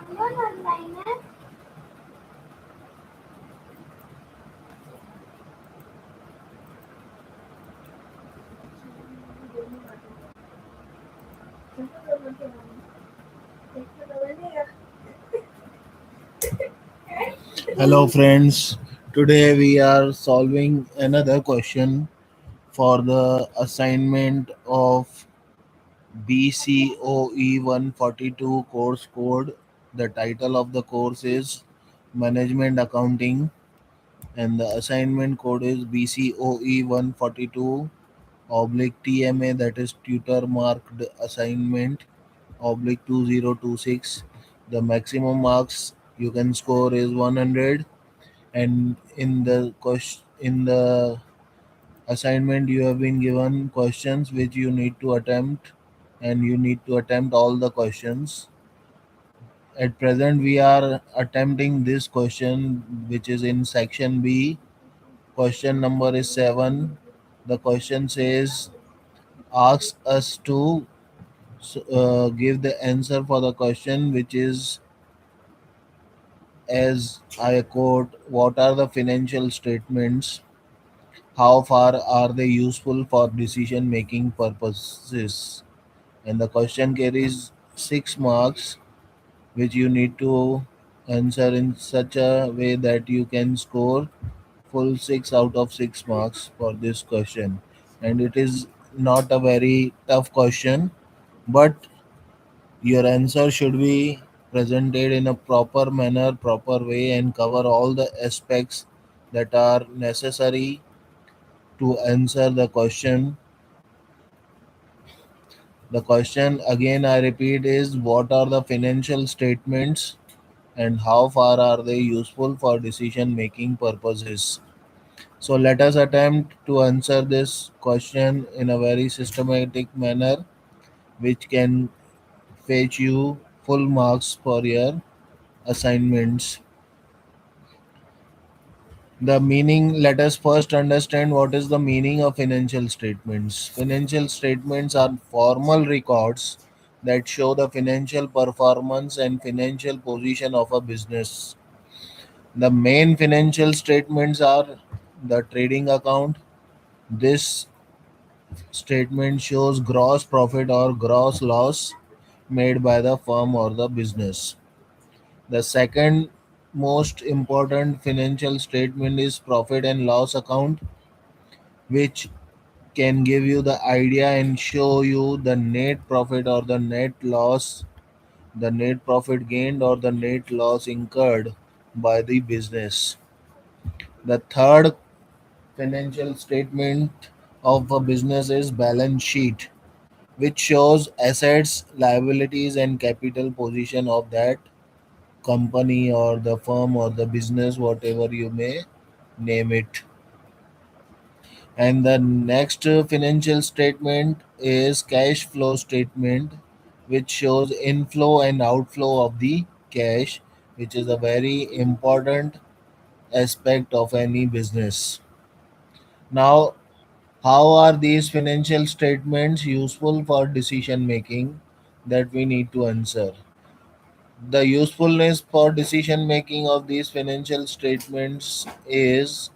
Hello, friends. Today we are solving another question for the assignment of BCOE-142 course code. The title of the course is Management Accounting, and the assignment code is BCOE-142 oblique TMA, that is tutor marked assignment oblique 2026. The maximum marks you can score is 100, and in the assignment you have been given questions which you need to attempt, and you need to attempt all the questions. At present we are attempting this question, which is in section B. Question number is 7. The question says, asks us to give the answer for the question, which is, as I quote, what are the financial statements? How far are they useful for decision making purposes? And the question carries 6 marks, which you need to answer in such a way that you can score full 6 out of 6 marks for this question. And it is not a very tough question, but your answer should be presented in a proper manner, proper way, and cover all the aspects that are necessary to answer the question. The question, again I repeat, is what are the financial statements and how far are they useful for decision making purposes? So let us attempt to answer this question in a very systematic manner, which can fetch you full marks for your assignments. The meaning, let us first understand what is the meaning of financial statements. Financial statements are formal records that show the financial performance and financial position of a business. The main financial statements are the trading account. This statement shows gross profit or gross loss made by the firm or the business. The second most important financial statement is profit and loss account, which can give you the idea and show you the net profit or the net loss, the net profit gained or the net loss incurred by the business. The third financial statement of a business is balance sheet, which shows assets, liabilities, and capital position of that company or the firm or the business, whatever you may name it. And the next financial statement is cash flow statement, which shows inflow and outflow of the cash, which is a very important aspect of any business. Now, how are these financial statements useful for decision making, that we need to answer? The usefulness for decision making of these financial statements is,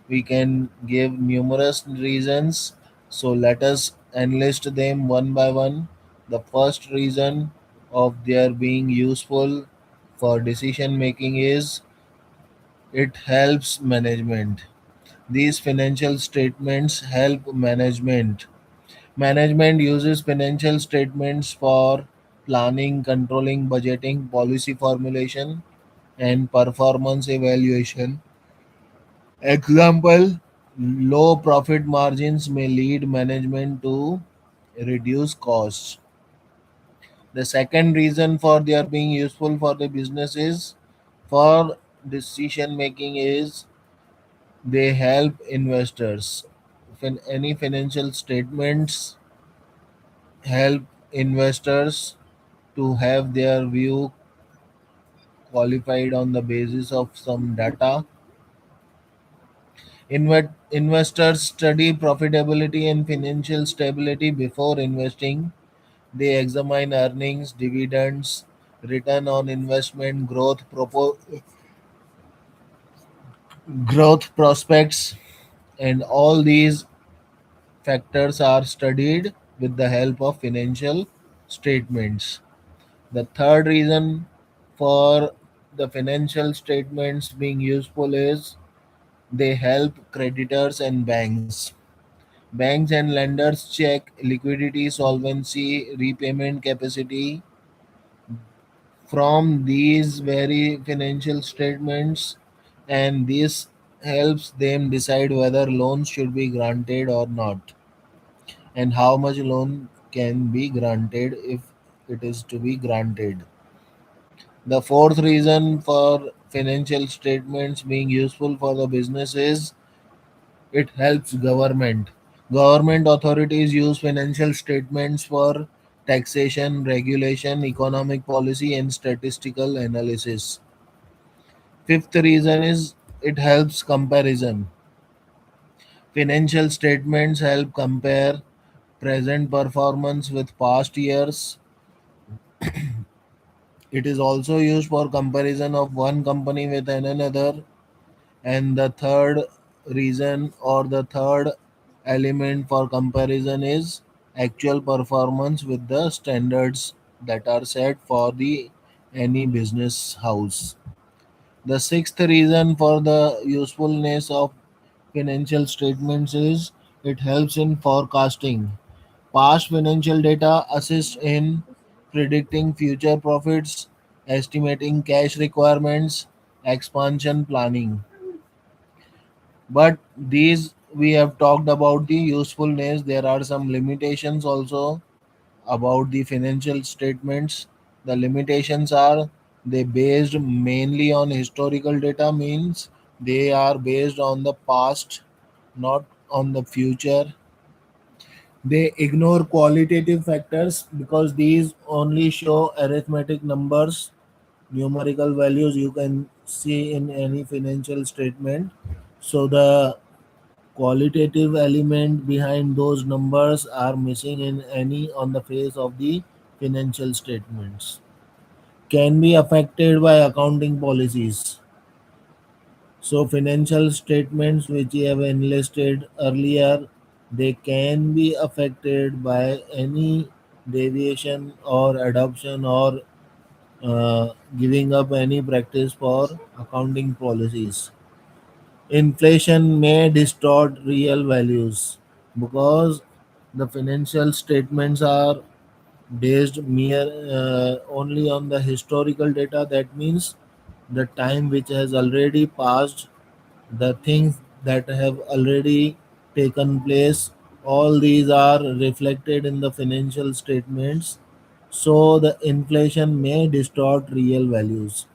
we can give numerous reasons. So let us enlist them one by one. The first reason of their being useful for decision making is, it helps management. These financial statements help management. Management uses financial statements for planning, controlling, budgeting, policy formulation, and performance evaluation. Example, low profit margins may lead management to reduce costs. The second reason for their being useful for the business is, for decision making, is they help investors. Any financial statements help investors to have their view qualified on the basis of some data. Investors study profitability and financial stability before investing. They examine earnings, dividends, return on investment, growth prospects, and all these factors are studied with the help of financial statements. The third reason for the financial statements being useful is they help creditors and banks. Banks and lenders check liquidity, solvency, repayment capacity from these very financial statements, and this helps them decide whether loans should be granted or not, and how much loan can be granted if it is to be granted. The fourth reason for financial statements being useful for the business is it helps government. Government authorities use financial statements for taxation, regulation, economic policy, and statistical analysis. Fifth reason is it helps comparison. Financial statements help compare present performance with past years. It is also used for comparison of one company with another. And the third reason or the third element for comparison is actual performance with the standards that are set for the any business house. The sixth reason for the usefulness of financial statements is it helps in forecasting. Past financial data assists in predicting future profits, estimating cash requirements, expansion planning. But these we have talked about the usefulness. There are some limitations also about the financial statements. The limitations are they based mainly on historical data, means they are based on the past, not on the future. They ignore qualitative factors because these only show arithmetic numbers, numerical values you can see in any financial statement. So the qualitative element behind those numbers are missing in any on the face of the financial statements. Can be affected by accounting policies. So financial statements which we have enlisted earlier, they can be affected by any deviation or adoption or giving up any practice for accounting policies. Inflation may distort real values because the financial statements are based mere only on the historical data. That means the time which has already passed, the things that have already taken place, all these are reflected in the financial statements. So the inflation may distort real values.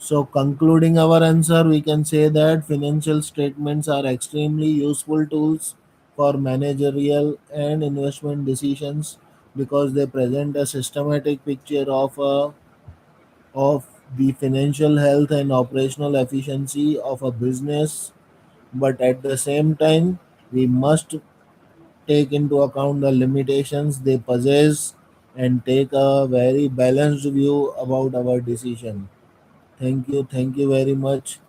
So, concluding our answer, we can say that financial statements are extremely useful tools for managerial and investment decisions because they present a systematic picture of the financial health and operational efficiency of a business. But at the same time, we must take into account the limitations they possess and take a very balanced view about our decision. Thank you. Thank you very much.